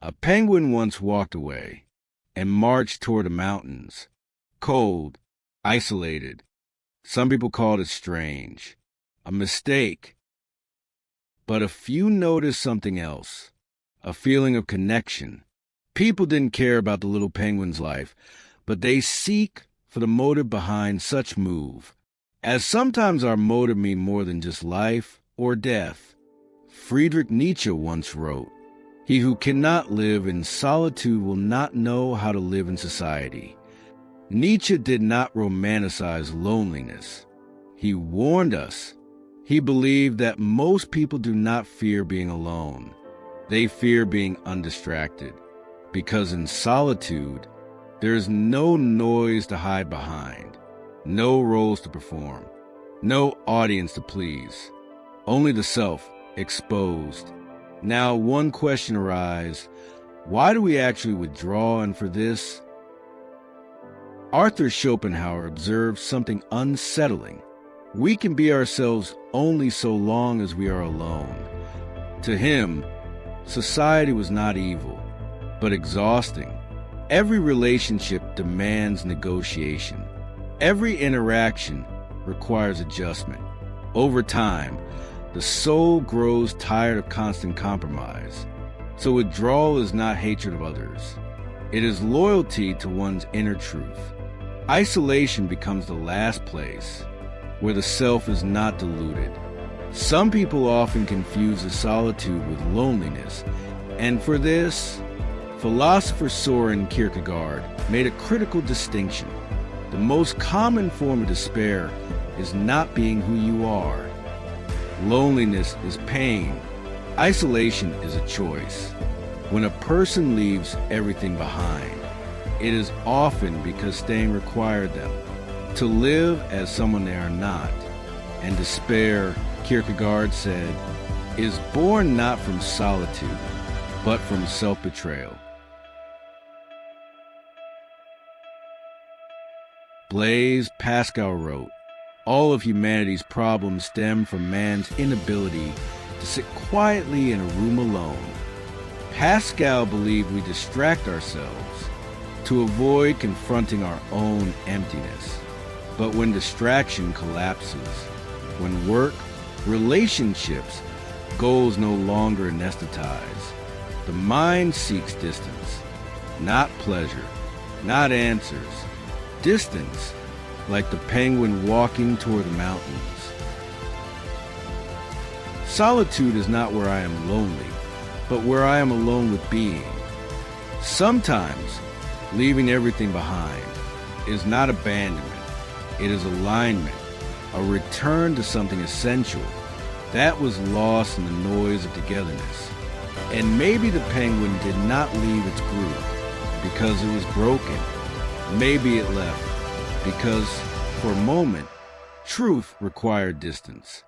A penguin once walked away and marched toward the mountains, cold, isolated. Some people called it strange, a mistake. But a few noticed something else, a feeling of connection. People didn't care about the little penguin's life, but they seek for the motive behind such move, as sometimes our motive means more than just life or death. Friedrich Nietzsche once wrote, "He who cannot live in solitude will not know how to live in society." Nietzsche did not romanticize loneliness. He warned us. He believed that most people do not fear being alone. They fear being undistracted, because in solitude, there is no noise to hide behind, no roles to perform, no audience to please, only the self exposed. Now, one question arises: why do we actually withdraw? And for this, Arthur Schopenhauer observed something unsettling. We can be ourselves only so long as we are alone. To him, society was not evil, but exhausting. Every relationship demands negotiation. Every interaction requires adjustment. Over time, the soul grows tired of constant compromise. So withdrawal is not hatred of others. It is loyalty to one's inner truth. Isolation becomes the last place where the self is not diluted. Some people often confuse the solitude with loneliness, and for this, philosopher Soren Kierkegaard made a critical distinction. The most common form of despair is not being who you are. Loneliness is pain. Isolation is a choice. When a person leaves everything behind, it is often because staying required them to live as someone they are not. And despair, Kierkegaard said, is born not from solitude, but from self-betrayal. Blaise Pascal wrote, "All of humanity's problems stem from man's inability to sit quietly in a room alone." Pascal believed we distract ourselves to avoid confronting our own emptiness. But when distraction collapses, when work, relationships, goals no longer anesthetize, the mind seeks distance, not pleasure, not answers. Distance, like the penguin walking toward the mountains. Solitude is not where I am lonely, but where I am alone with being. Sometimes, leaving everything behind is not abandonment. It is alignment, a return to something essential that was lost in the noise of togetherness. And maybe the penguin did not leave its group because it was broken. Maybe it left because, for a moment, truth required distance.